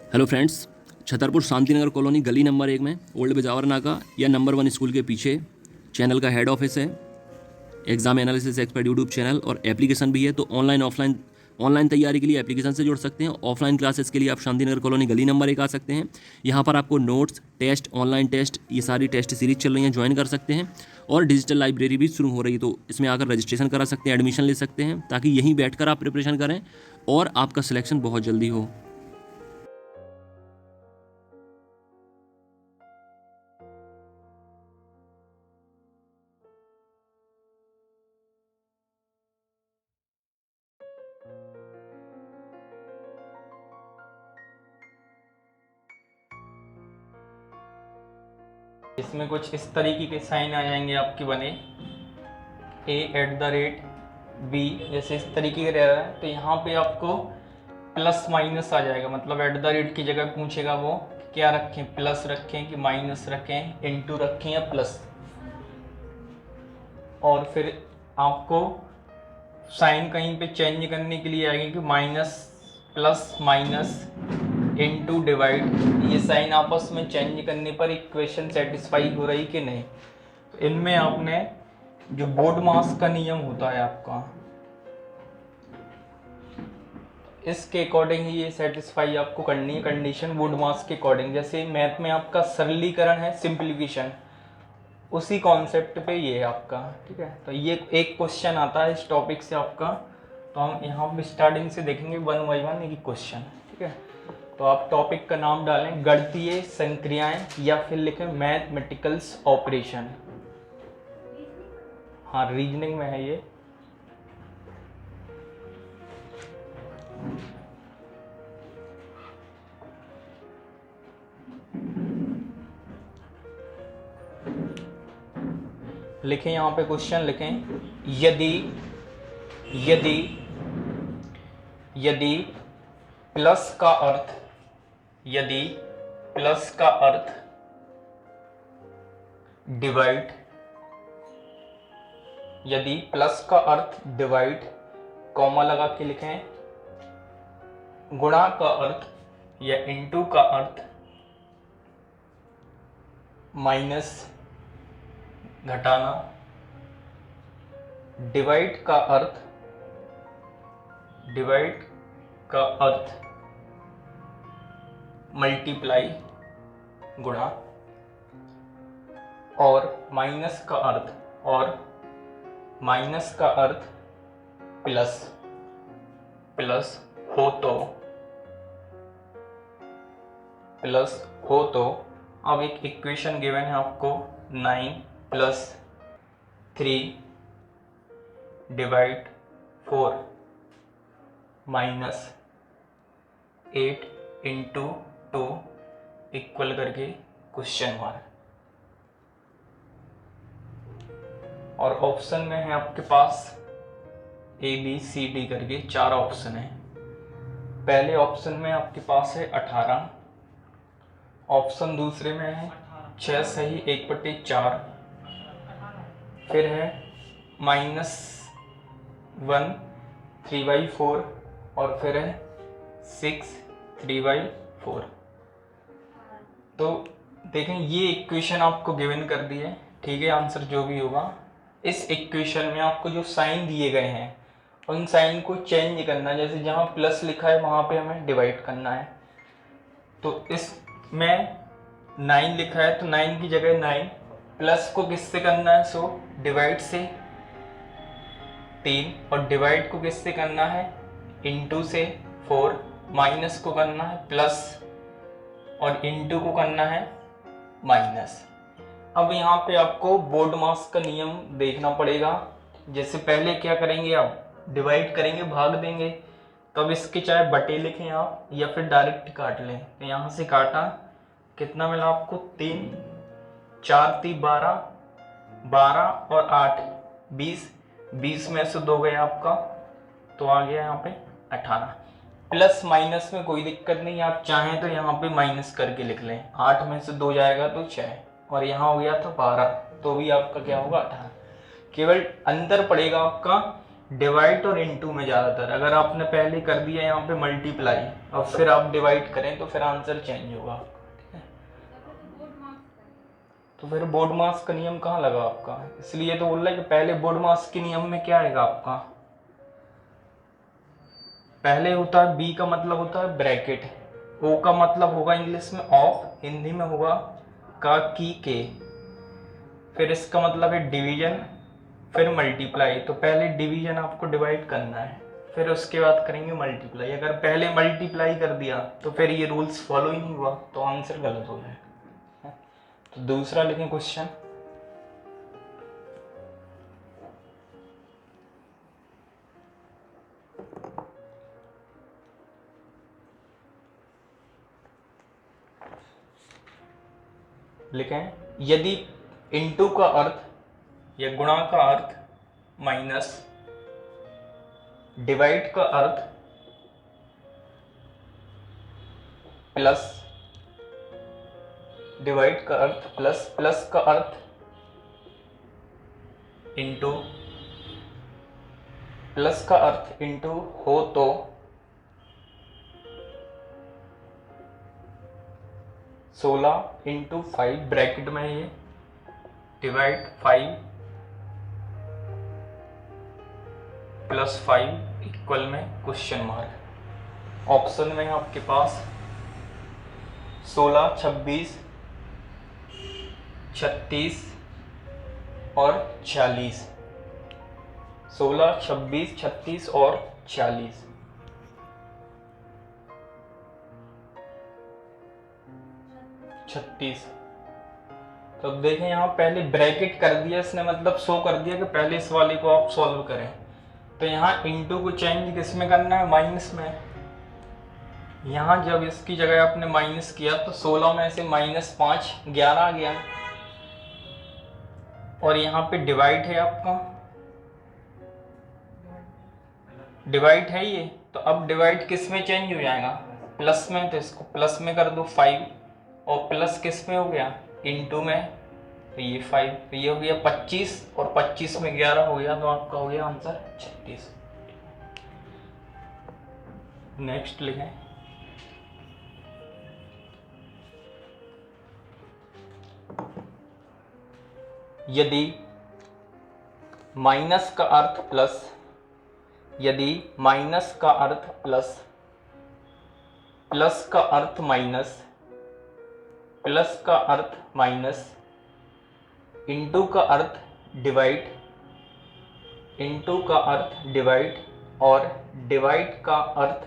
Hello friends, Chhatarpur Shantinagar colony गली number 1 में old Bijawar नाका या नंबर 1 स्कूल के पीछे चैनल का हेड ऑफिस है। Exam analysis expert YouTube channel और एप्लीकेशन भी है। तो ऑनलाइन तैयारी के लिए एप्लीकेशन से जुड़ सकते हैं। ऑफलाइन क्लासेस के लिए आप शांतिनगर कॉलोनी गली नंबर 1 आ सकते हैं। यहाँ पर आपको नोट्स, टेस्ट, ऑनलाइन टेस्ट, ये सारी टेस्ट सीरीज चल रही हैं, ज्वाइन कर सकते हैं। और डिजिटल लाइब्रेरी भी शुरू हो रही है, तो इसमें आकर रजिस्ट्रेशन करा सकते हैं, एडमिशन ले सकते हैं, ताकि यहीं बैठकर आप प्रिपरेशन करें और आपका सिलेक्शन बहुत जल्दी हो। इसमें कुछ इस तरीके के साइन आ जाएंगे आपके बने, a@b, जैसे इस तरीके का रह रहा है। तो यहाँ पे आपको प्लस माइनस आ जाएगा, मतलब @ की जगह पूछेगा वो क्या रखें, प्लस रखें कि माइनस रखें, इनटू रखें या प्लस। और फिर आपको साइन कहीं पे चेंज करने के लिए आएगी कि minus, plus, minus, into, divide. ये साइन आपस में चेंज करने पर इक्वेशन सेटिस्फाई हो रही कि नहीं। तो इनमें आपने जो बोर्ड मास का नियम होता है आपका, इसके अकॉर्डिंग ही ये सेटिस्फाई आपको करनी है कंडीशन, बोर्ड मास के अकॉर्डिंग। जैसे मैथ में आपका सरलीकरण है, सिंप्लीफिकेशन, उसी कॉन्सेप्ट पे ये है आपका। ठीक है, तो ये एक क्वेश्चन आता है इस टॉपिक से आपका। तो हम यहाँ पे स्टार्टिंग से देखेंगे 1 बाई 1 एक क्वेश्चन। ठीक है, तो आप टॉपिक का नाम डालें गणितीय संक्रियाएं या फिर लिखें मैथमेटिकल्स ऑपरेशन। हाँ, रीजनिंग में है ये। लिखें यहाँ पे क्वेश्चन लिखें, यदि यदि यदि प्लस का अर्थ, यदि प्लस का अर्थ डिवाइड, यदि प्लस का अर्थ डिवाइड, कॉमा लगा के लिखें, गुणा का अर्थ या इनटू का अर्थ माइनस, घटाना, डिवाइड का अर्थ, डिवाइड का अर्थ मल्टीप्लाई, गुणा, और माइनस का अर्थ, और माइनस का अर्थ प्लस, प्लस हो तो, प्लस हो तो। अब एक इक्वेशन गिवन है आपको, 9 + 3 डिवाइड 4 माइनस 8 इंटू 2 इक्वल करके क्वेश्चन मार्क। और ऑप्शन में है आपके पास ABCD करके 4 ऑप्शन है। पहले ऑप्शन में आपके पास है 18, ऑप्शन दूसरे में है 6 सही 1/4, फिर है -1 3/4, और फिर है 6 3/4। तो देखें ये इक्वेशन आपको गिवन कर दी है। ठीक है, आंसर जो भी होगा, इस इक्वेशन में आपको जो साइन दिए गए हैं उन साइन को चेंज करना है। जैसे जहाँ प्लस लिखा है वहाँ पे हमें डिवाइड करना है। तो इसमें 9 लिखा है तो 9 की जगह 9, प्लस को किससे करना है, सो डिवाइड से 3, और डिवाइड को किससे करना है, इनटू से 4, माइनस को करना है प्लस, और इनटू को करना है माइनस। अब यहाँ पे आपको बोर्ड मास का नियम देखना पड़ेगा। जैसे पहले क्या करेंगे, आप डिवाइड करेंगे, भाग देंगे, तो अब इसके चाहे बटे लिखें आप या फिर डायरेक्ट काट लें। तो यहाँ से काटा, कितना मिला आपको, 3, 4 3 12, 12 और 8 20, 20 में से 2 गया आपका, तो आ गया यहाँ पे 18। प्लस माइनस में कोई दिक्कत नहीं, आप चाहें तो यहाँ पे माइनस करके लिख लें। 8 में से 2 जाएगा तो 6, और यहाँ हो गया था 12, तो भी आपका क्या होगा 18। केवल अंतर पड़ेगा आपका डिवाइड और इनटू में ज़्यादातर अगर आपने पहले कर दिया यहाँ पे मल्टीप्लाई और फिर आप डिवाइड करें तो फिर आंसर चेंज होगा आपका, ठीक है। तो फिर बोर्ड मास का नियम कहाँ लगा आपका, इसलिए तो बोल रहा है कि पहले बोर्ड मास के नियम में क्या आएगा आपका, पहले होता है बी का मतलब होता है ब्रैकेट, ओ का मतलब होगा इंग्लिश में ऑफ, हिंदी में होगा का की के, फिर इसका मतलब है डिवीजन, फिर मल्टीप्लाई। तो पहले डिवीजन आपको डिवाइड करना है, फिर उसके बाद करेंगे मल्टीप्लाई। अगर पहले मल्टीप्लाई कर दिया तो फिर ये रूल्स फॉलो ही नहीं हुआ, तो आंसर गलत हो जाएगा। तो दूसरा लिखें क्वेश्चन, लिखें यदि इनटू का अर्थ या गुणा का अर्थ माइनस डिवाइड का अर्थ प्लस, डिवाइड का अर्थ प्लस, प्लस का अर्थ इंटू, प्लस का अर्थ इंटू हो तो 16 इंटू 5 ब्रैकेट में ये डिवाइड 5 प्लस 5 इक्वल में क्वेश्चन मार्क। ऑप्शन में आपके पास 16, 26, 36 और 40, 16, 26, 36 और 40। तो अब देखें यहाँ पहले ब्रैकेट कर दिया इसने, मतलब शो कर दिया कि पहले इस वाले को आप सॉल्व करें। तो यहाँ इनटू को चेंज किस में करना है, माइनस में। यहाँ जब इसकी जगह आपने माइनस किया तो 16 में से -5 11 आ गया, और यहाँ पे डिवाइड है आपका, डिवाइड है ये, तो अब डिवाइड किस में चेंज हो जाएगा, प्लस में। तो इसको प्लस में कर दो 5, और प्लस किस में हो गया, इनटू में, तो ये 5, तो ये हो गया 25, और 25 में 11 हो गया, तो आपका हो गया आंसर 36। नेक्स्ट लिखें, यदि माइनस का अर्थ प्लस, यदि माइनस का अर्थ प्लस, प्लस का अर्थ माइनस, प्लस का अर्थ माइनस, इनटू का अर्थ डिवाइड, इनटू का अर्थ डिवाइड, और डिवाइड का अर्थ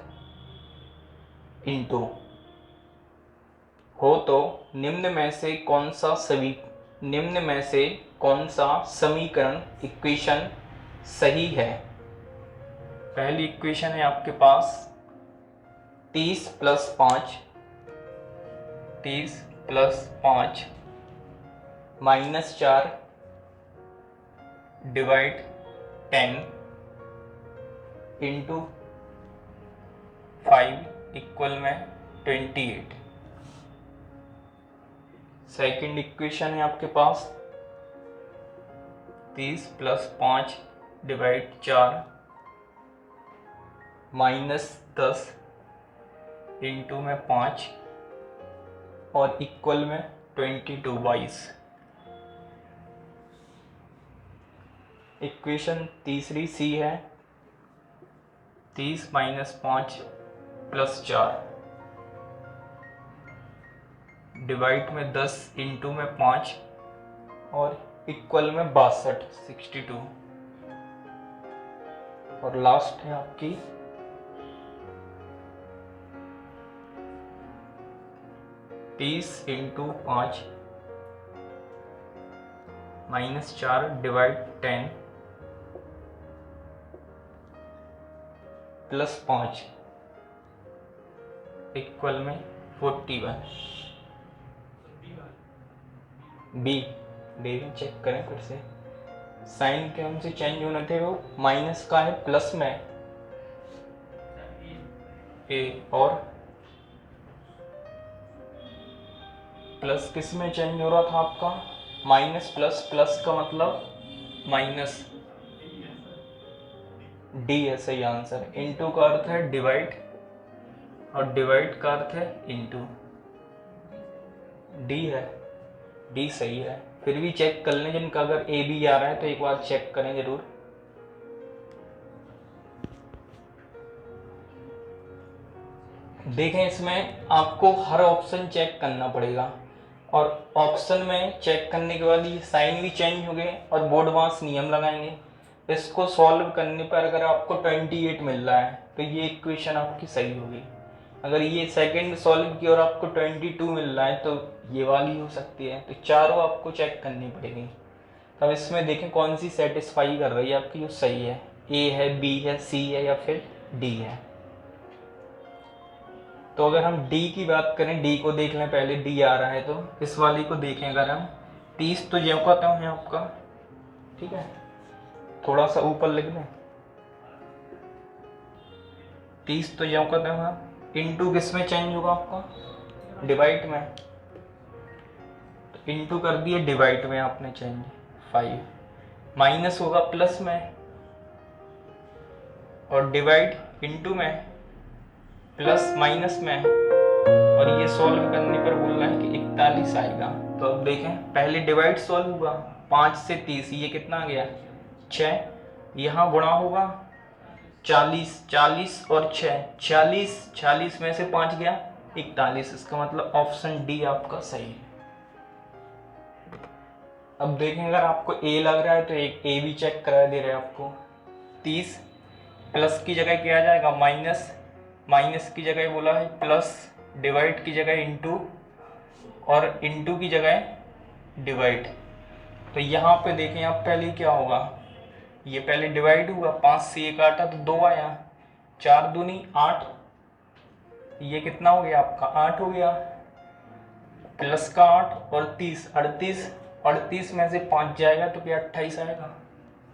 इनटू हो तो निम्न में से कौन सा निम्न में से कौन सा समीकरण इक्वेशन सही है। पहली इक्वेशन है आपके पास 30 + 5, 30 + 5 -4 डिवाइड 10 इंटू 5 इक्वल में 28। सेकंड इक्वेशन है आपके पास 30 + 5 डिवाइड 4 -10 इंटू में 5 और इक्वल में 22। इक्वेशन तीसरी सी है 30 - 5 + 4 डिवाइड में 10 इंटू में 5 और इक्वल में 62 62। और लास्ट है आपकी 30 इंटू 5 -4 डिवाइड 10 + 5 इक्वल में 41। बी डेरी चेक करें फिर से, साइन के हमसे चेंज होने थे, वो माइनस का है प्लस में ए, और प्लस किस में चेंज हो रहा था आपका, माइनस प्लस, प्लस का मतलब माइनस, डी है सही आंसर। इनटू का अर्थ है डिवाइड और डिवाइड का अर्थ है इनटू, डी है, डी सही है। फिर भी चेक कर लें जिनका अगर ए बी आ रहा है तो एक बार चेक करें जरूर। देखें इसमें आपको हर ऑप्शन चेक करना पड़ेगा और ऑप्शन में चेक करने के बाद ये साइन भी चेंज हो गए और बोर्ड मास नियम लगाएंगे। इसको सॉल्व करने पर अगर आपको 28 मिल रहा है तो ये इक्वेशन आपकी सही होगी। अगर ये सेकंड सॉल्व की और आपको 22 मिल रहा है तो ये वाली हो सकती है। तो चारों आपको चेक करनी पड़ेगी। अब इसमें देखें कौन सी सेटिस्फाई कर रही है आपकी, जो सही है, ए है, बी है, सी है या फिर डी है। तो अगर हम डी की बात करें, डी को देख लें पहले, डी आ रहा है तो इस वाली को देखें अगर हम 30 तो ज्यों का त्यों है आपका, ठीक है, थोड़ा सा ऊपर लिख दें, 30 तो ज्यों का त्यों है। इनटू किस में चेंज होगा आपका, डिवाइड में, तो इनटू कर दिए डिवाइड में आपने चेंज 5, माइनस होगा प्लस में और डिवाइड इनटू में प्लस माइनस में, और ये सॉल्व करने पर बोल रहा है कि 41 आएगा। तो अब देखें पहले डिवाइड सॉल्व हुआ 5 से 30, ये कितना आ गया 6, यहाँ गुणा होगा 40, 40 और 6, 40 में से 5 गया 41, इसका मतलब ऑप्शन डी आपका सही है। अब देखें अगर आपको ए लग रहा है तो एक ए भी चेक करा दे रहे हैं आपको। 30 प्लस की जगह क्या आ जाएगा माइनस, माइनस की जगह बोला है प्लस, डिवाइड की जगह इनटू और इनटू की जगह डिवाइड। तो यहाँ पे देखें आप पहले क्या होगा, ये पहले डिवाइड हुआ, 5 से 1 काटा तो 2 आया, 4 दूनी 8, ये कितना हो गया आपका 8 हो गया, प्लस का 8 और 30 38, 38 में से 5 जाएगा तो क्या 28 आएगा,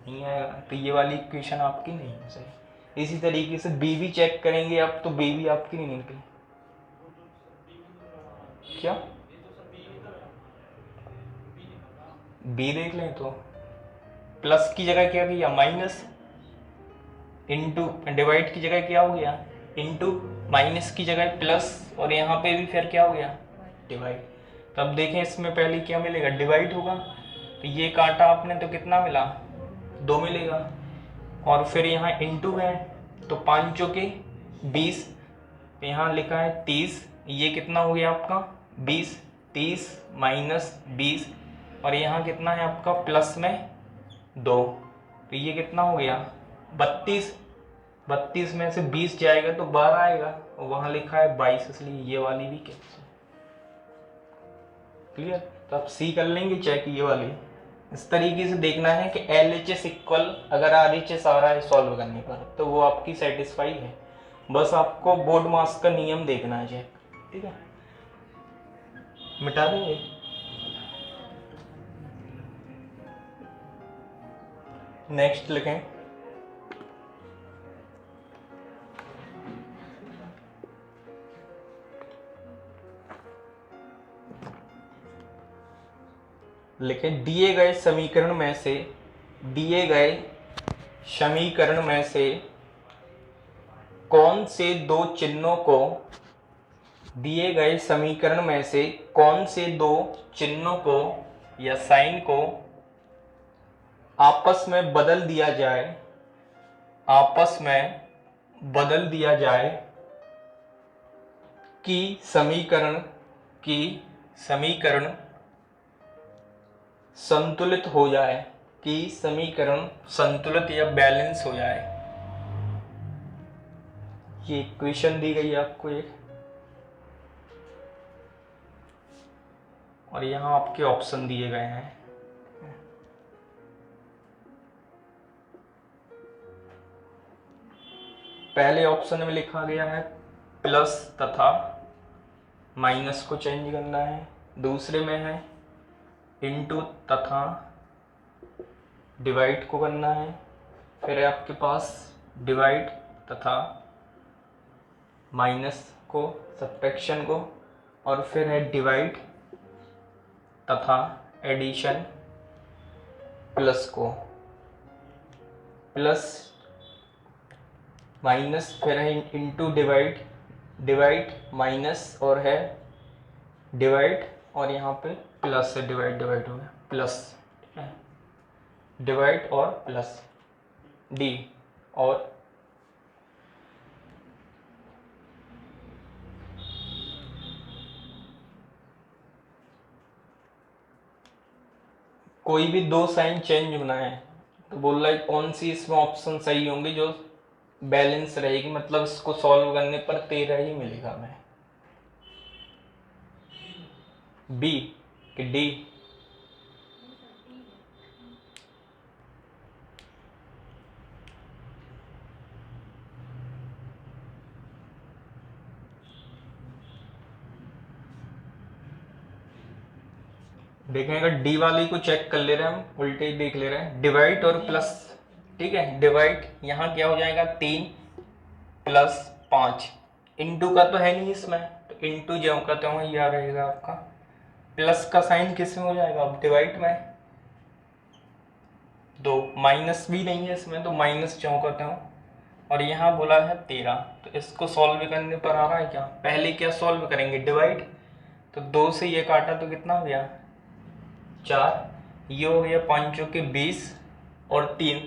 नहीं आएगा। तो ये वाली इक्वेशन आपकी नहीं है सही। इसी तरीके से बी भी चेक करेंगे आप तो बी भी आपकी नहीं निकली, क्या बी देख लें तो प्लस की जगह क्या किया माइनस, इनटू डिवाइड की जगह क्या हो गया इनटू, माइनस की जगह प्लस और यहाँ पे भी फिर क्या हो गया डिवाइड। तो अब देखें इसमें पहले क्या मिलेगा डिवाइड होगा, तो ये काटा आपने तो कितना मिला 2 मिलेगा, और फिर यहाँ इनटू है तो 5 चौके 20, यहाँ लिखा है 30, ये कितना हो गया आपका 20, 30 माइनस 20 और यहाँ कितना है आपका प्लस में 2, तो ये कितना हो गया 32, 32 में से 20 जाएगा तो 12 आएगा और वहाँ लिखा है 22, इसलिए ये वाली भी कैंसिल। क्लियर। तो आप सी कर लेंगे चेक ये वाली। इस तरीके से देखना है कि LHS इक्वल अगर RHS आ रहा है सॉल्व करने पर तो वो आपकी सेटिस्फाई है। बस आपको बोर्ड मास का नियम देखना है चेक, ठीक है, मिटा देंगे। नेक्स्ट लिखें दिए गए समीकरण में से, दिए गए समीकरण में से कौन से दो चिन्हों को, दिए गए समीकरण में से कौन से दो चिन्हों को या साइन को आपस में बदल दिया जाए, आपस में बदल दिया जाए कि समीकरण संतुलित हो जाए, कि समीकरण संतुलित या बैलेंस हो जाए। ये इक्वेशन दी गई है आपको एक, और यहाँ आपके ऑप्शन दिए गए हैं। पहले ऑप्शन में लिखा गया है प्लस तथा माइनस को चेंज करना है, दूसरे में है इनटू तथा डिवाइड को करना है, फिर है आपके पास डिवाइड तथा माइनस को, सब्ट्रैक्शन को, और फिर है डिवाइड तथा एडिशन प्लस को। प्लस माइनस, फिर है इंटू डिवाइड, डिवाइड माइनस और है डिवाइड, और यहाँ पे प्लस है, डिवाइड डिवाइड हो गया प्लस, ठीक है, डिवाइड और प्लस डी, और कोई भी दो साइन चेंज होना है तो बोल रहा है कौन सी इसमें ऑप्शन सही होंगी जो बैलेंस रहेगी, मतलब इसको सॉल्व करने पर 13 ही मिलेगा हमें, बी कि डी। देखें अगर डी वाली को चेक कर ले रहे हैं हम, उल्टे ही देख ले रहे हैं, डिवाइड और प्लस, ठीक है, डिवाइड यहाँ क्या हो जाएगा 3 प्लस 5, इंटू का तो है नहीं इसमें, तो इंटू जो का तो यह रहेगा आपका, प्लस का साइन किस में हो जाएगा अब डिवाइड में, 2, माइनस भी नहीं है इसमें तो माइनस जो करते हो, और यहाँ बोला है 13, तो इसको सॉल्व करने पर आ रहा है क्या, पहले क्या सॉल्व करेंगे डिवाइड, तो 2 से ये काटा तो कितना हो गया 4, ये हो गया 5 के 20 और 3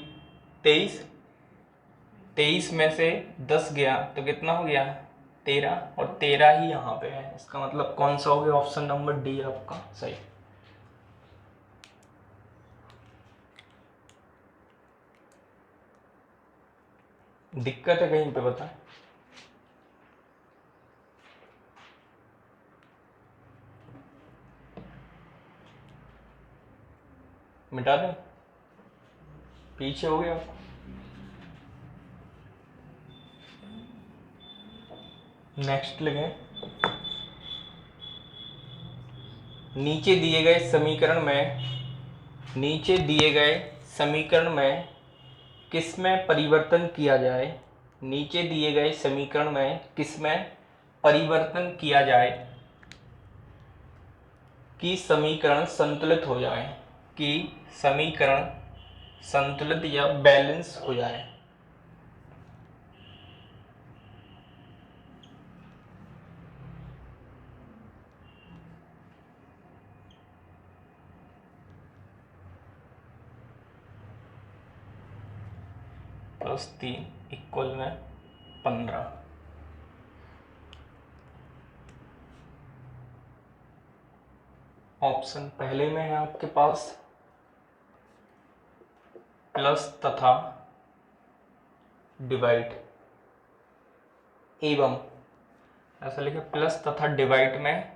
23, 23 में से 10 गया तो कितना हो गया 13, और 13 ही यहाँ पे है, इसका मतलब कौन सा हो गया ऑप्शन नंबर डी आपका सही। दिक्कत है कहीं पे बताएं। मिटा दें, पीछे हो गया। नेक्स्ट लिखें, नीचे दिए गए समीकरण में, नीचे दिए गए समीकरण में किसमें परिवर्तन किया जाए, नीचे दिए गए समीकरण में किसमें परिवर्तन किया जाए कि समीकरण संतुलित हो जाए, कि समीकरण संतुलित या बैलेंस हो जाए। +3 इक्वल में 15, ऑप्शन पहले में है आपके पास प्लस तथा डिवाइड, एवं ऐसा लिखे प्लस तथा डिवाइड में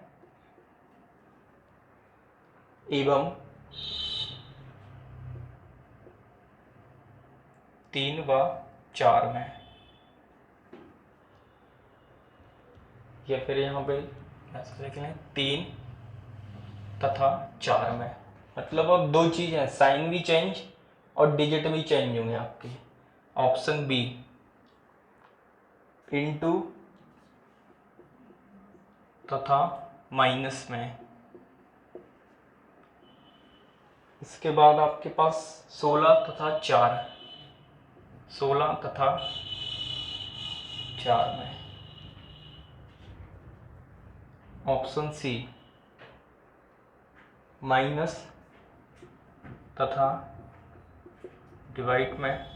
एवं 3 व 4 में, या फिर यहाँ पे ऐसा लिख लें 3 तथा 4 में, मतलब अब दो चीज़ है, साइन भी चेंज और डिजिट भी चेंज होंगे आपके। ऑप्शन बी इंटू तथा माइनस में, इसके बाद आपके पास 16 तथा 4, 16 तथा 4 में, ऑप्शन सी माइनस तथा डिवाइड में,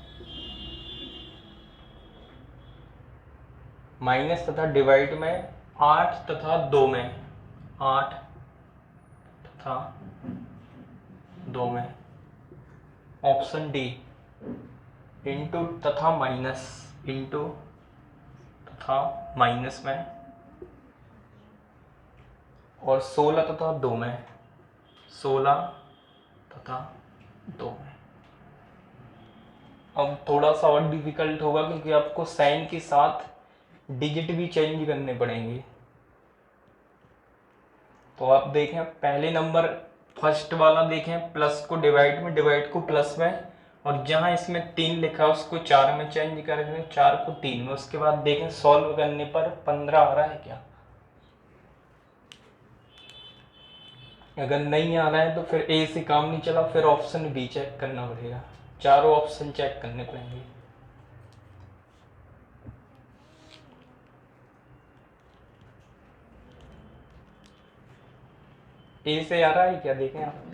माइनस तथा डिवाइड में 8 तथा 2 में, 8 तथा 2 में, ऑप्शन डी इंटू तथा माइनस, इंटू तथा माइनस में, और 16 तथा 2 में, 16 तथा 2 में। अब थोड़ा सा और डिफिकल्ट होगा क्योंकि आपको साइन के साथ डिजिट भी चेंज करने पड़ेंगे। तो आप देखें पहले नंबर फर्स्ट वाला देखें, प्लस को डिवाइड में, डिवाइड को प्लस में, और जहां इसमें 3 लिखा है उसको 4 में चेंज कर दें, 4 को 3 में। उसके बाद देखें सॉल्व करने पर 15 आ रहा है क्या। अगर नहीं आ रहा है तो फिर ए से काम नहीं चला, फिर ऑप्शन बी चेक करना पड़ेगा, चारों ऑप्शन चेक करने पड़ेंगे। ए से आ रहा है क्या, देखें आप।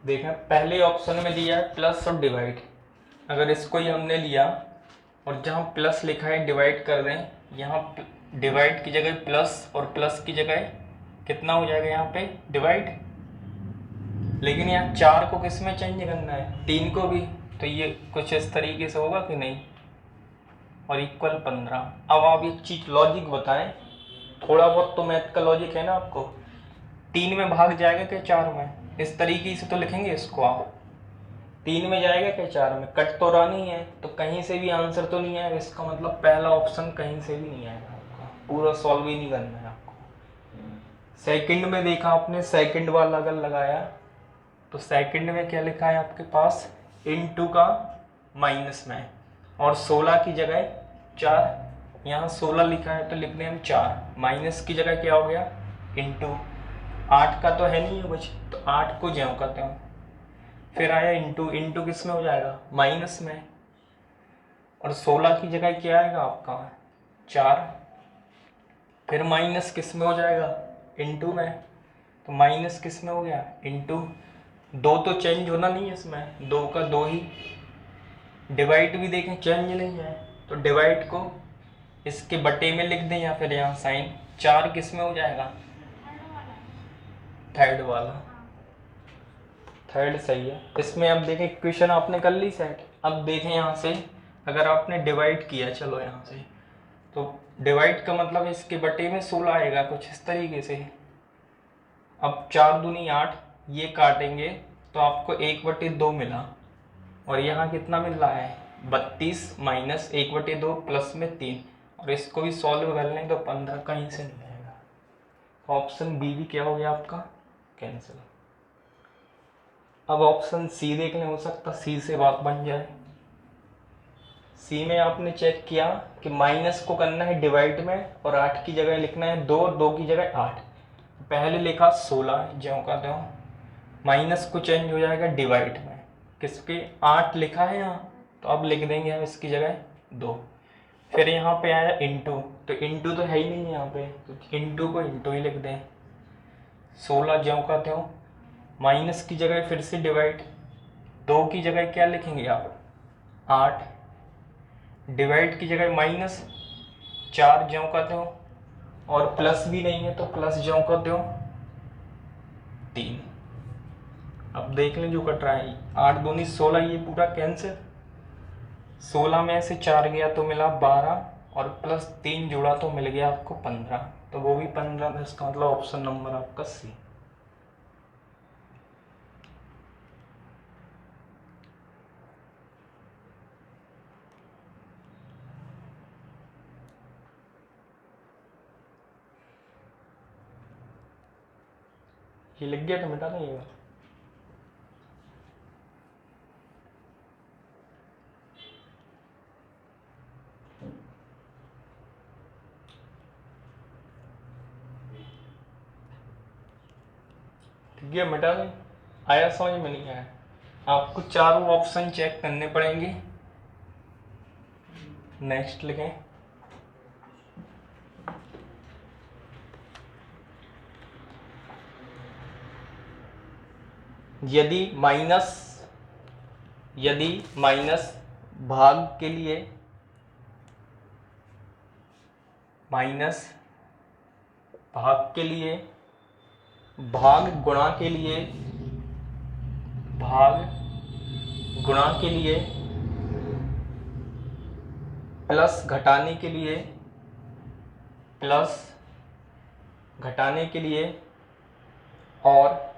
देखें पहले ऑप्शन में दिया है प्लस और डिवाइड, अगर इसको ही हमने लिया और जहाँ प्लस लिखा है डिवाइड कर दें, यहाँ डिवाइड की जगह प्लस और प्लस की जगह कितना हो जाएगा यहाँ पे डिवाइड। लेकिन यहाँ 4 को किस में चेंज करना है, 3 को भी, तो ये कुछ इस तरीके से होगा कि नहीं, और इक्वल 15। अब आप एक चीज़ लॉजिक बताएं, थोड़ा बहुत तो मैथ का लॉजिक है ना आपको। 3 में भाग जाएगा क्या 4 में, इस तरीके से तो लिखेंगे इसको आप। 3 में जाएगा क्या 4 में, कट तो रहा नहीं है, तो कहीं से भी आंसर तो नहीं आएगा, इसका मतलब पहला ऑप्शन कहीं से भी नहीं आएगा आपका, पूरा सॉल्व ही नहीं करना है आपको। सेकंड में देखा आपने, सेकंड वाला अगर लगाया तो सेकंड में क्या लिखा है आपके पास, इनटू का माइनस में, और 16 की जगह 4, यहाँ 16 लिखा है तो लिखने हम 4, माइनस की जगह क्या हो गया इनटू, 8 का तो है नहीं है कुछ, तो 8 को ज्यों करते हो, फिर आया इंटू, इंटू किस में हो जाएगा माइनस में, और 16 की जगह क्या आएगा आपका 4, फिर माइनस किस में हो जाएगा इंटू में, तो माइनस किस में हो गया इंटू, 2 तो चेंज होना नहीं है इसमें, 2 का 2 ही, डिवाइड भी देखें चेंज नहीं है, तो डिवाइड को इसके बटे में लिख दें या फिर यहाँ साइन, 4 किस में हो जाएगा थर्ड वाला, थर्ड सही है। इसमें अब देखें इक्वेशन आपने कर ली सेट। अब देखें यहाँ से अगर आपने डिवाइड किया, चलो यहाँ से, तो डिवाइड का मतलब इसके बटे में 16 आएगा कुछ इस तरीके से। अब 4 दूनी 8, ये काटेंगे तो आपको 1/2 मिला, और यहाँ कितना मिल रहा है 32 माइनस 1/2 प्लस में 3, और इसको भी सॉल्व कर लें तो 15 कहीं से नहीं आएगा। ऑप्शन बी भी क्या हो गया आपका कैंसिल। अब ऑप्शन सी देख लें, हो सकता सी से बात बन जाए। सी में आपने चेक किया कि माइनस को करना है डिवाइड में, और 8 की जगह लिखना है 2, 2 की जगह 8, पहले लिखा 16 ज्यों का त्यों, माइनस को चेंज हो जाएगा डिवाइड में, किसके 8 लिखा है यहाँ, तो अब लिख देंगे हम इसकी जगह 2, फिर यहाँ पे आया इंटू, तो इंटू तो है ही नहीं यहाँ पे, तो इंटू को इंटू ही लिख दें, 16 ज्यों का त्यों, माइनस की जगह फिर से डिवाइड, 2 की जगह क्या लिखेंगे आप 8, डिवाइड की जगह माइनस, 4 ज्यों का त्यों, और प्लस भी नहीं है तो प्लस ज्यों का त्यों 3। अब देख लें जो कट रहा है, 8 दूनी 16, ये पूरा कैंसिल, 16 में से 4 गया तो मिला 12, और प्लस 3 जोड़ा तो मिल गया आपको 15, तो वो भी 15, इसका मतलब ऑप्शन नंबर आपका सी। ये लिख गया तो मिटा नहीं है। ठीक है मिटा नहीं आया, समझ में नहीं आया, आपको चारों ऑप्शन चेक करने पड़ेंगे। नेक्स्ट लिखें, यदि माइनस भाग के लिए, माइनस भाग के लिए, भाग गुणा के लिए, भाग गुणा के लिए, प्लस घटाने के लिए, प्लस घटाने के लिए, और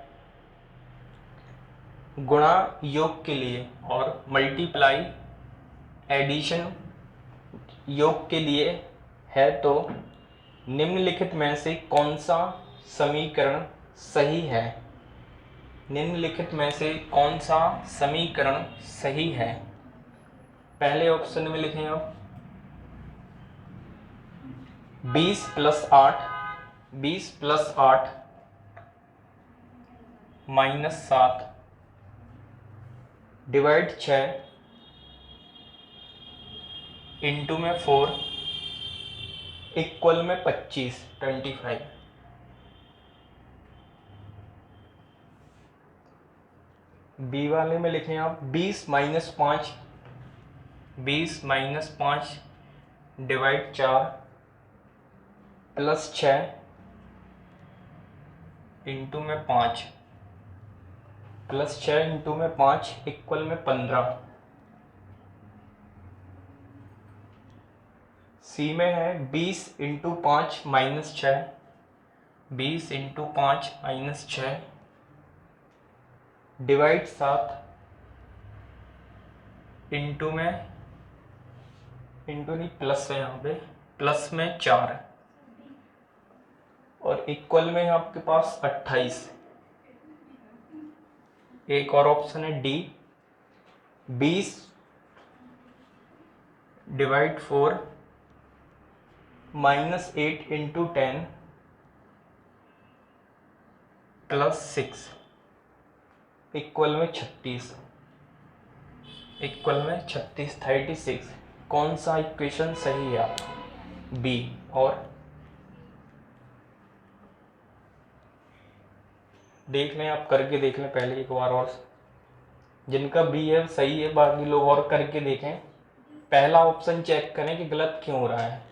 गुणा योग के लिए, और मल्टीप्लाई एडिशन योग के लिए है, तो निम्नलिखित में से कौन सा समीकरण सही है, निम्नलिखित में से कौन सा समीकरण सही है। पहले ऑप्शन में लिखें आप 20 + 8, 20 + 8 -7 डिवाइड 6, इंटू में 4 इक्वल में 25 25। बी वाले में लिखें आप 20 माइनस 5 डिवाइड 4 प्लस 6 इंटू में 5 प्लस 6 इंटू में 5 इक्वल में 15। सी में है 20 into 5 minus 6 20 into 5 minus 6 divide 7 into में इंटू नहीं प्लस है यहाँ पे प्लस में 4 और इक्वल में है आपके पास 28। एक और ऑप्शन है D 20 divide 4 minus 8 into 10 plus 6 equal में 36 36। कौन सा इक्वेशन सही है? बी। और देख लें, आप करके देख लें पहले एक बार और। जिनका बी है सही है, बाकी लोग और करके देखें। पहला ऑप्शन चेक करें कि गलत क्यों हो रहा है।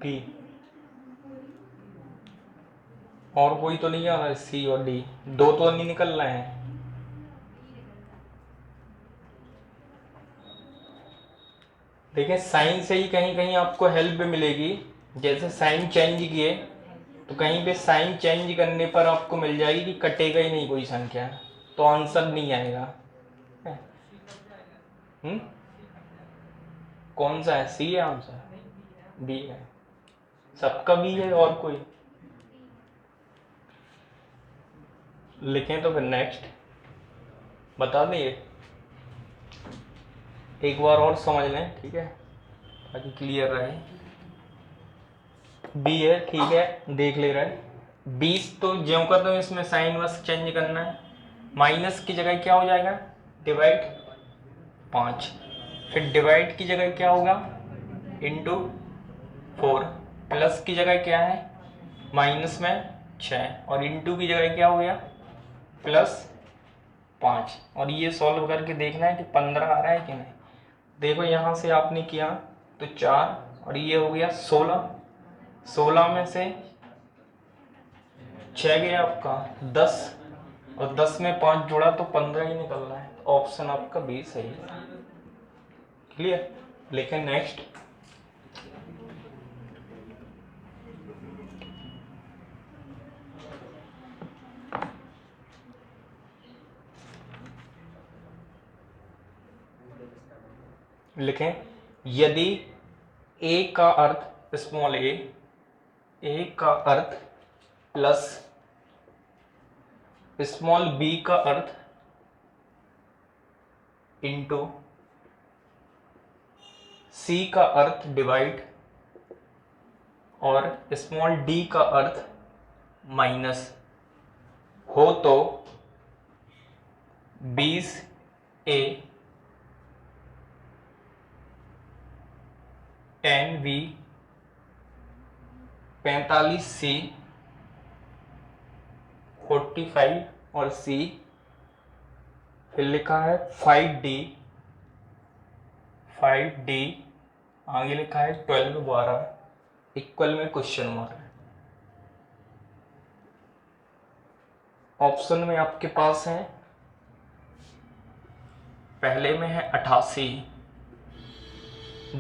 बी और कोई तो नहीं आ रहा है? सी और डी दो तो नहीं निकल रहे हैं। देखिए साइन से ही कहीं कहीं आपको हेल्प मिलेगी। जैसे साइन चेंज किए तो कहीं पे साइन चेंज करने पर आपको मिल जाएगी कि कटेगा ही नहीं कोई संख्या, तो आंसर नहीं आएगा। कौन सा है? सी है आंसर? बी है। सबका बी है और कोई? लिखें तो फिर नेक्स्ट बता दें। एक बार और समझ लें, ठीक है, ताकि क्लियर रहे। बी है, ठीक है, देख ले रहे हैं। 20 तो ज्यों का तो इसमें साइन बस चेंज करना है। माइनस की जगह क्या हो जाएगा? डिवाइड 5। फिर डिवाइड की जगह क्या होगा? इंटू 4। प्लस की जगह क्या है? माइनस में 6 और इंटू की जगह क्या हो गया? प्लस 5। और ये सॉल्व करके देखना है कि 15 आ रहा है कि नहीं। देखो यहाँ से आपने किया तो 4 और ये हो गया 16। 16 में से 6 गया आपका 10 और 10 में 5 जोड़ा तो 15 ही निकल रहा है। ऑप्शन आपका बी सही है। क्लियर? लेकिन नेक्स्ट लिखें, यदि ए का अर्थ स्मॉल ए का अर्थ प्लस स्मॉल बी का अर्थ इंटू सी का अर्थ डिवाइड और स्मॉल डी का अर्थ माइनस हो तो 20A 10B 45C 45 और C फिर लिखा है 5D आगे लिखा है 12 इक्वल में क्वेश्चन मार्क। ऑप्शन में आपके पास है, पहले में है 88,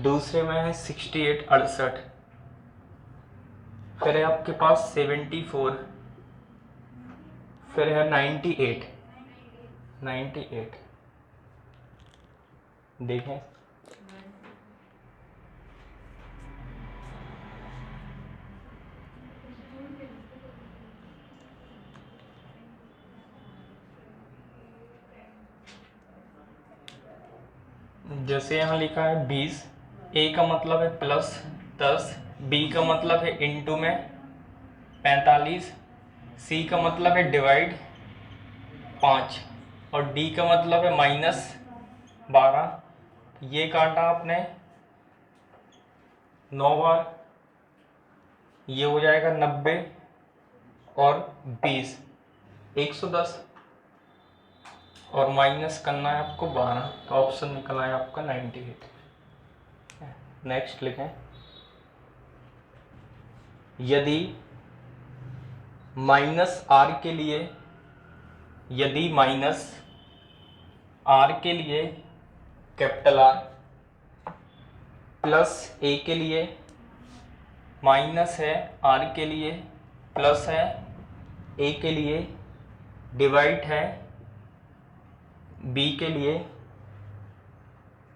दूसरे में है 68 68, फिर है आपके पास 74, फिर है 98 देखें। जैसे यहाँ लिखा है 20, ए का मतलब है प्लस 10, बी का मतलब है इंटू में 45, सी का मतलब है डिवाइड 5 और डी का मतलब है -12। ये काटा आपने 9 बार, ये हो जाएगा 90 और 20 110 और माइनस करना है आपको 12, तो ऑप्शन निकला है आपका 98। नेक्स्ट लिखें, यदि माइनस आर के लिए, यदि माइनस आर के लिए कैपिटल आर प्लस ए के लिए माइनस है आर के लिए प्लस है ए के लिए डिवाइड है बी के लिए,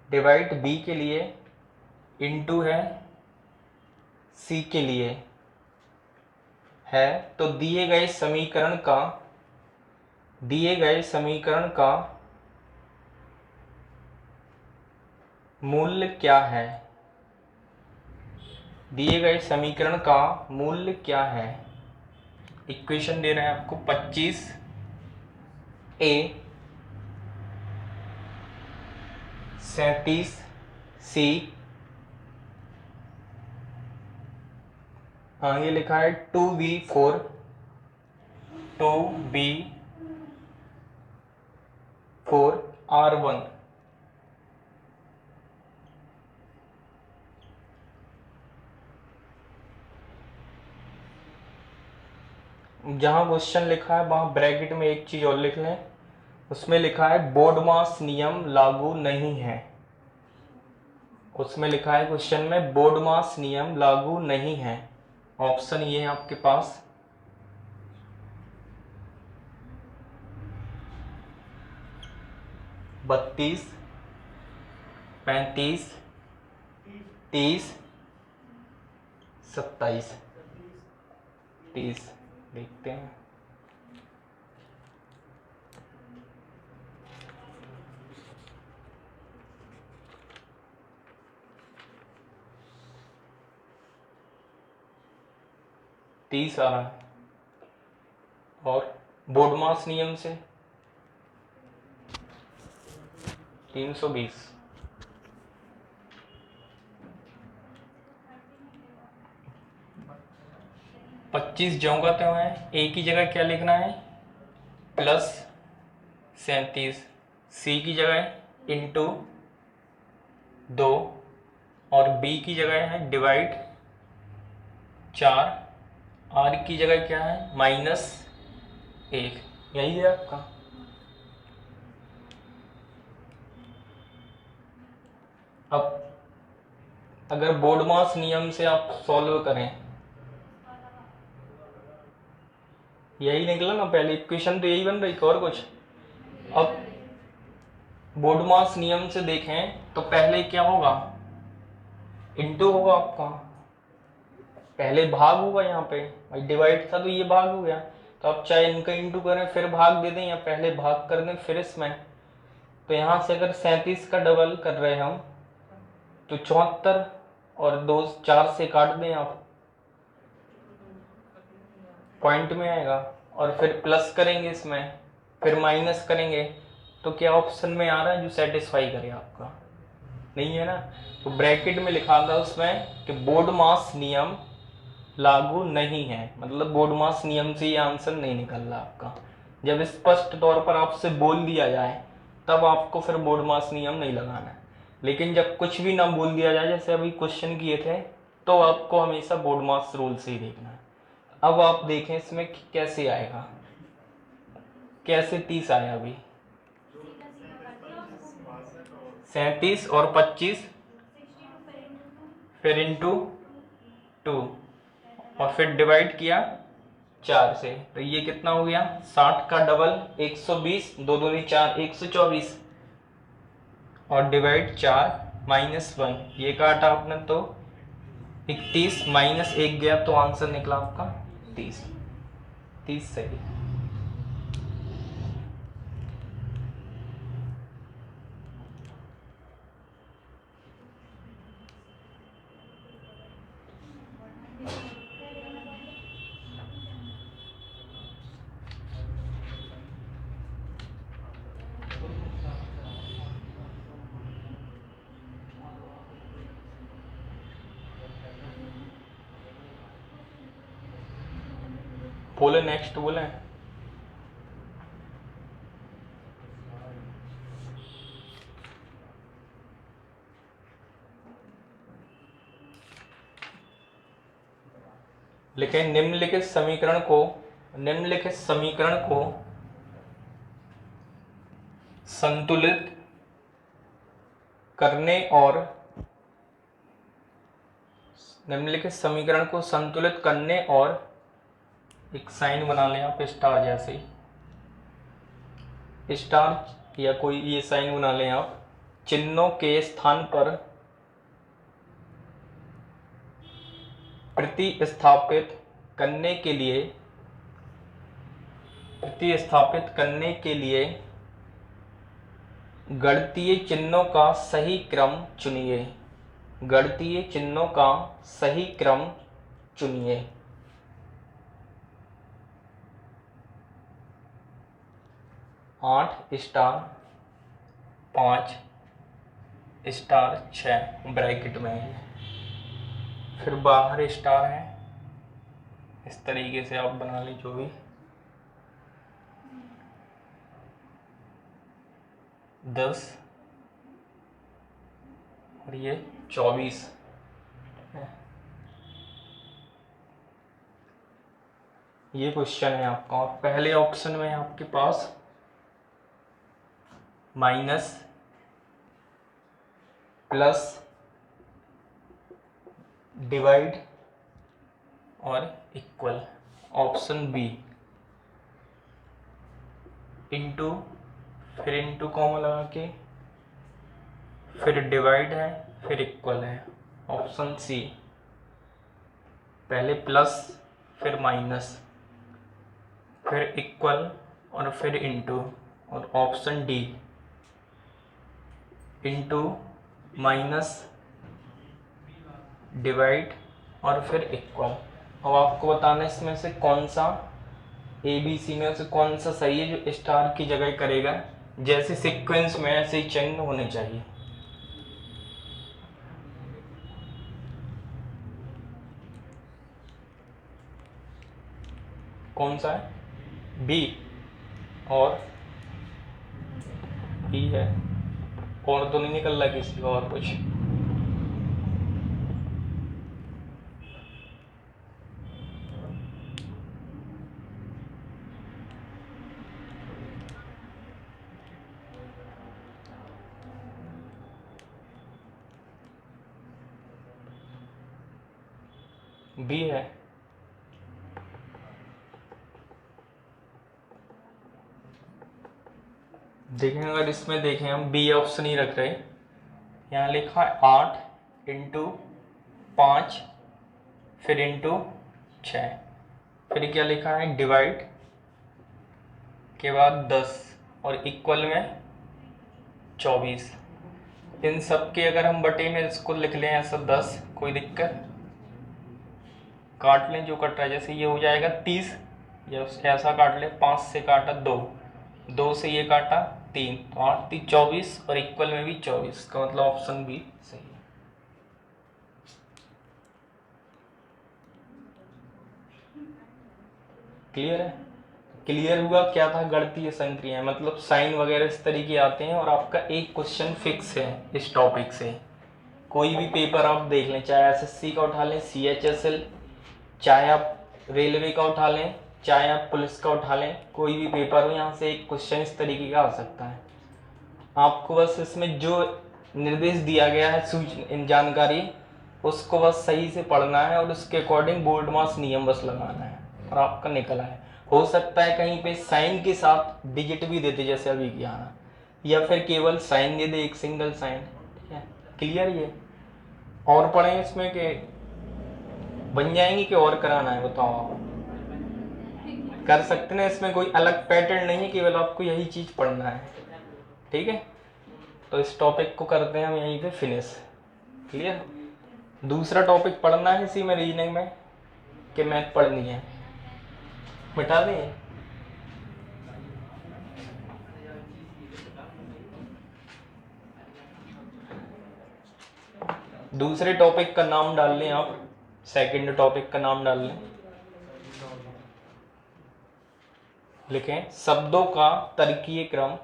डिवाइड बी के लिए इनटू है सी के लिए है, तो दिए गए समीकरण का मूल्य क्या है? दिए गए समीकरण का मूल्य क्या है? इक्वेशन दे रहे हैं आपको 25A 37C, हाँ ये लिखा है 2B4 R1। जहां क्वेश्चन लिखा है वहां ब्रैकेट में एक चीज और लिख लें, उसमें लिखा है बोर्डमास नियम लागू नहीं है। उसमें लिखा है क्वेश्चन में बोर्डमास नियम लागू नहीं है। ऑप्शन ये है आपके पास 32, 35, 30, 27, 30 देखते हैं। तीस आ रहा है और बोर्डमास नियम से 320। पच्चीस ज्यों का त्यों है, ए की जगह क्या लिखना है +37, सी की जगह इंटू 2 और बी की जगह है डिवाइड 4, आर की जगह क्या है -1, यही है आपका। अब अगर बोर्डमास नियम से आप सॉल्व करें, यही निकला ना, पहले इक्वेशन तो यही बन रही थी और कुछ। अब बोर्डमास नियम से देखें तो पहले क्या होगा, इंटू होगा आपका, पहले भाग होगा, यहाँ पे भाई डिवाइड था तो ये भाग हो गया, तो आप चाहे इनका इंटू करें फिर भाग दे दें या पहले भाग कर दें फिर इसमें। तो यहाँ से अगर 37 का डबल कर रहे हैं हम तो 74 और 2 4 से काट दें आप, पॉइंट में आएगा और फिर प्लस करेंगे इसमें, फिर माइनस करेंगे, तो क्या ऑप्शन में आ रहा है जो सेटिस्फाई करे आपका? नहीं है ना। तो ब्रैकेट में लिखा था उसमें कि बोर्डमास नियम लागू नहीं है, मतलब बोर्डमास नियम से ये आंसर नहीं निकल रहा आपका। जब स्पष्ट तौर पर आपसे बोल दिया जाए तब आपको फिर बोर्डमास नियम नहीं लगाना है, लेकिन जब कुछ भी ना बोल दिया जाए, जैसे अभी क्वेश्चन किए थे, तो आपको हमेशा बोर्डमास रूल से ही देखना है। अब आप देखें इसमें कैसे आएगा, कैसे 30 आया अभी, 37 और 25 फिर इंटू 2 और फिर डिवाइड किया 4 से, तो ये कितना हो गया 60 का डबल 120, 2 दूनी 4 124 और डिवाइड 4 -1, ये काटा आपने तो 31 -1 गया तो आंसर निकला आपका 30। 30 सही। बोले नेक्स्ट बोले। लिखे निम्नलिखित समीकरण को संतुलित करने और एक साइन बना लें आप स्टार जैसे, स्टार या कोई ये साइन बना लें आप। चिन्हों के स्थान पर प्रतिस्थापित करने के लिए गणितीय चिन्हों का सही क्रम चुनिए। 8 स्टार 5 स्टार 6 ब्रैकेट में है, फिर बाहर स्टार है। इस तरीके से आप बना ली जो भी 10 और ये 24 है। ये क्वेश्चन है आपका। और पहले ऑप्शन में है आपके पास माइनस, प्लस, डिवाइड और इक्वल। ऑप्शन बी इंटू, फिर इंटू कॉमा लगा के, फिर डिवाइड है, फिर इक्वल है। ऑप्शन सी पहले प्लस, फिर माइनस, फिर इक्वल और फिर इंटू। और option D into, minus, divide और फिर इक्वल। अब आपको बताना है इसमें से कौन सा ABC में से कौन सा सही है जो स्टार की जगह करेगा। जैसे सीक्वेंस में ऐसे ही चिन्ह होने चाहिए। कौन सा है? बी और बी है, और तो नहीं निकल रहा किसी का और कुछ। बी है। देखें, अगर इसमें देखें हम बी ऑप्शन ही रख रहे, यहाँ लिखा है 8 इंटू 5 फिर इंटू 6, फिर क्या लिखा है डिवाइड के बाद 10 और इक्वल में 24। इन सब के अगर हम बटे में इसको लिख लें ऐसा 10, कोई दिक्कत? काट लें जो कट रहा है, जैसे ये हो जाएगा 30, या ऐसा काट लें, 5 से काटा 2, 2 से ये काटा 3, तो 8 3 24 और इक्वल में भी 24 का मतलब ऑप्शन बी सही है। क्लियर है? क्लियर हुआ क्या था गणितीय संक्रियाएं, मतलब साइन वगैरह इस तरीके आते हैं। और आपका एक क्वेश्चन फिक्स है इस टॉपिक से। कोई भी पेपर आप देख लें, चाहे SSC का उठा लें, CHSL, चाहे आप रेलवे का उठा लें, चाहे आप पुलिस का उठा लें, कोई भी पेपर हो, यहाँ से एक क्वेश्चन इस तरीके का आ सकता है। आपको बस इसमें जो निर्देश दिया गया है जानकारी, उसको बस सही से पढ़ना है और उसके अकॉर्डिंग बोर्ड मास नियम बस लगाना है और आपका निकला है। हो सकता है कहीं पे साइन के साथ डिजिट भी देते जैसे अभी किया ना, या फिर केवल साइन दे दे, एक सिंगल साइन। ठीक है, क्लियर? ये और पढ़ें इसमें कि बन जाएंगी कि और कराना है, बताओ आप? कर सकते ना, इसमें कोई अलग पैटर्न नहीं है, केवल आपको यही चीज पढ़ना है। ठीक है, तो इस टॉपिक को करते हैं हम यहीं पे फिनिश। क्लियर? दूसरा टॉपिक पढ़ना है इसी में, रीजनिंग में, कि मैथ पढ़नी है, मिटा दें। दूसरे टॉपिक का नाम डाल लें आप, सेकंड टॉपिक का नाम डाल लें। लिखें शब्दों का तर्कीय क्रम,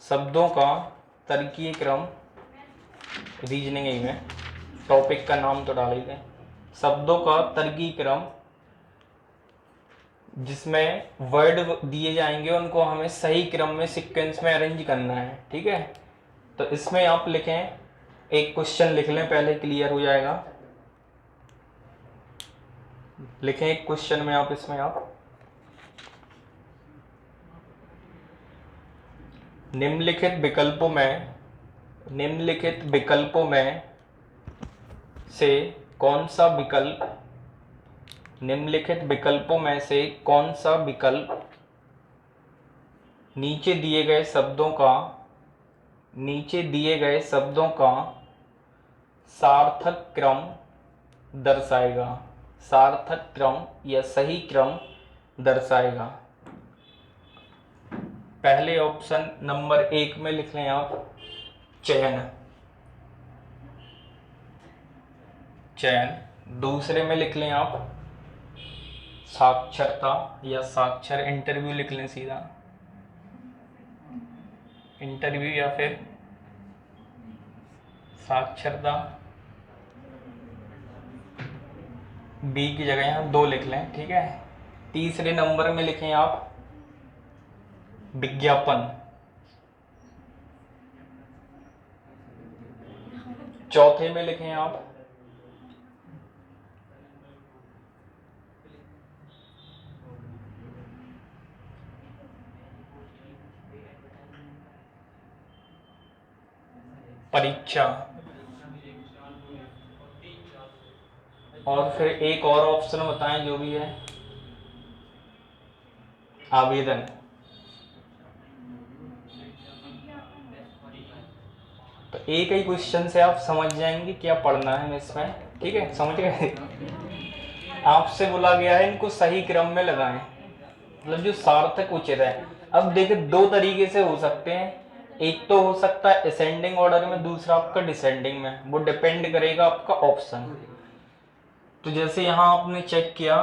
शब्दों का तर्कीय क्रम, रीजनिंग ही में टॉपिक का नाम तो डाल ही दें, शब्दों का तर्कीय क्रम जिसमें वर्ड दिए जाएंगे उनको हमें सही क्रम में सीक्वेंस में अरेंज करना है। ठीक है, तो इसमें आप लिखें, एक क्वेश्चन लिख लें पहले, क्लियर हो जाएगा। लिखें एक क्वेश्चन में आप, इसमें आप निम्नलिखित विकल्पों में से कौन सा विकल्प, निम्नलिखित विकल्पों में से कौन सा विकल्प नीचे दिए गए शब्दों का सार्थक क्रम दर्शाएगा, सार्थक क्रम या सही क्रम दर्शाएगा। पहले ऑप्शन नंबर 1 में लिख लें आप चयन, दूसरे में लिख लें आप साक्षरता या साक्षर, इंटरव्यू लिख लें सीधा, इंटरव्यू या फिर साक्षरता। बी की जगह यहाँ 2 लिख लें। ठीक है, तीसरे नंबर में लिखें आप विज्ञापन, चौथे में लिखें आप परीक्षा, और फिर एक और ऑप्शन बताएं जो भी है, आवेदन। तो एक ही क्वेश्चन से आप समझ जाएंगे क्या पढ़ना है इसमें। ठीक है, समझ गए। आपसे बोला गया है इनको सही क्रम में लगाएं, मतलब जो सार्थक उचित है। अब देखिए 2 तरीके से हो सकते हैं, एक तो हो सकता है असेंडिंग ऑर्डर में, दूसरा आपका डिसेंडिंग में, वो डिपेंड करेगा आपका ऑप्शन। तो जैसे यहाँ आपने चेक किया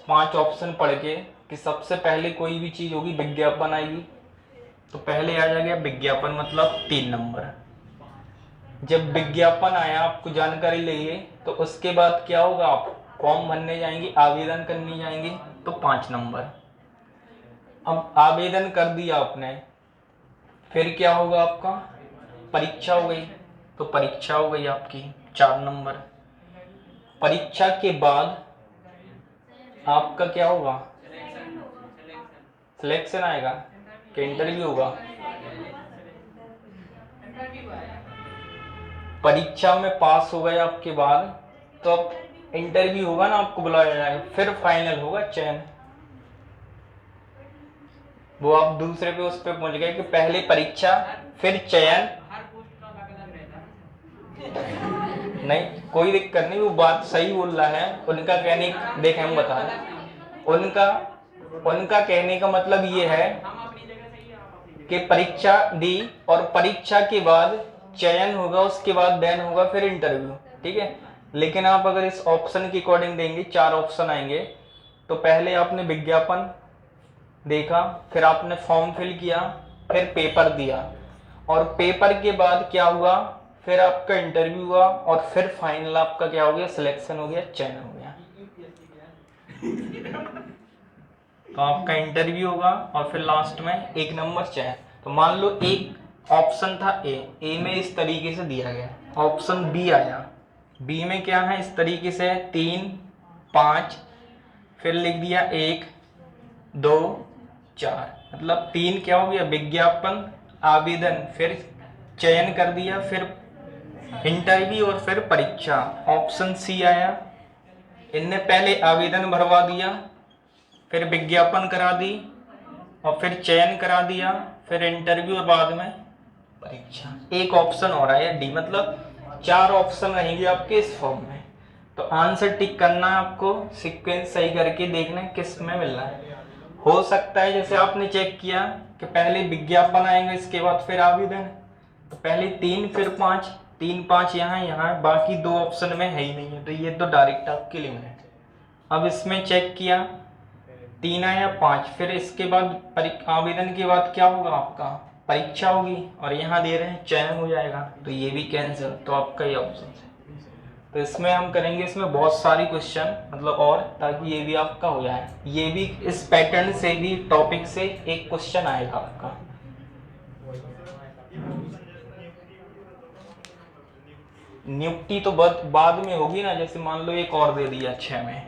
5 ऑप्शन पढ़ के कि सबसे पहले कोई भी चीज होगी विज्ञापन आएगी, तो पहले आ जाएगा विज्ञापन, मतलब 3 नंबर। जब विज्ञापन आया, आपको जानकारी लेंगे, तो उसके बाद क्या होगा, आप फॉर्म भरने जाएंगे, आवेदन करने जाएंगे, तो 5 नंबर। अब आवेदन कर दिया आपने, फिर क्या होगा आपका, परीक्षा हो गई, तो परीक्षा हो गई आपकी 4 नंबर। परीक्षा के बाद आपका क्या होगा, सिलेक्शन आएगा कि इंटरव्यू होगा। परीक्षा में पास हो गए आपके बाद तो अब इंटरव्यू होगा ना, आपको बुलाया जाएगा, फिर फाइनल होगा चयन। वो आप दूसरे पे उस पे पहुंच गए कि पहले परीक्षा फिर चयन। नहीं, कोई दिक्कत नहीं, वो बात सही बोल रहा है। उनका कहने, देखें हम बता रहे, उनका कहने का मतलब ये है कि परीक्षा दी और परीक्षा के बाद चयन होगा, उसके बाद देन होगा फिर इंटरव्यू। ठीक है, लेकिन आप अगर इस ऑप्शन के अकॉर्डिंग देंगे, 4 ऑप्शन आएंगे, तो पहले आपने विज्ञापन देखा, फिर आपने फॉर्म फिल किया, फिर पेपर दिया, और पेपर के बाद क्या हुआ, फिर आपका इंटरव्यू हुआ, और फिर फाइनल आपका क्या हो गया, सिलेक्शन हो गया, चयन हो गया। तो आपका इंटरव्यू होगा और फिर लास्ट में 1 नंबर चयन। तो मान लो एक ऑप्शन था ए में इस तरीके से दिया गया, ऑप्शन बी आया, बी में क्या है, इस तरीके से 3, 5, फिर लिख दिया 1, 2, 4, मतलब 3 क्या हो गया, विज्ञापन, आवेदन, फिर चयन कर दिया, फिर इंटरव्यू और फिर परीक्षा। ऑप्शन सी आया, इनने पहले आवेदन भरवा दिया, फिर विज्ञापन करा दी, और फिर चयन करा दिया, फिर इंटरव्यू और बाद में परीक्षा। एक ऑप्शन और आया डी, मतलब 4 ऑप्शन रहेंगे आपके इस फॉर्म में। तो आंसर टिक करना है आपको, सीक्वेंस सही करके देखना है किस में मिलना है। हो सकता है जैसे आपने चेक किया कि पहले विज्ञापन आएंगे, इसके बाद फिर आवेदन, तो पहले 3 फिर 5, 3, 5 यहाँ, बाकी 2 ऑप्शन में है ही नहीं है, तो ये तो डायरेक्ट आपके लिए है। अब इसमें चेक किया 3 आया 5, फिर इसके बाद आवेदन के बाद क्या होगा आपका परीक्षा होगी, और यहाँ दे रहे हैं चयन हो जाएगा, तो ये भी कैंसिल, तो आपका ये ऑप्शन है। तो इसमें हम करेंगे, इसमें बहुत सारी क्वेश्चन मतलब और, ताकि ये भी आपका हो जाए। ये भी इस पैटर्न से भी टॉपिक से एक क्वेश्चन आएगा आपका। नियुक्ति तो बाद में होगी ना, जैसे मान लो एक और दे दिया 6 में,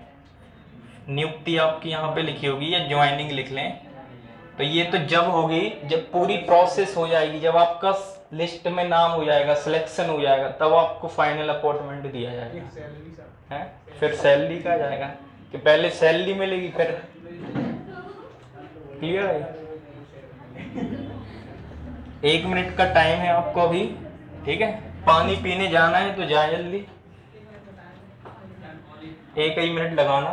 नियुक्ति आपकी यहाँ पे लिखी होगी, या ज्वाइनिंग लिख लें, तो ये तो जब होगी जब पूरी प्रोसेस हो जाएगी, जब आपका लिस्ट में नाम हो जाएगा, सिलेक्शन हो जाएगा, तब आपको फाइनल अपॉइंटमेंट दिया जाएगा है। फिर सैलरी का जाएगा कि पहले सैलरी मिलेगी, फिर क्लियर है। 1 मिनट का टाइम है आपको अभी, ठीक है। पानी पीने जाना है तो जाए जल्दी, 1 ही मिनट लगाना।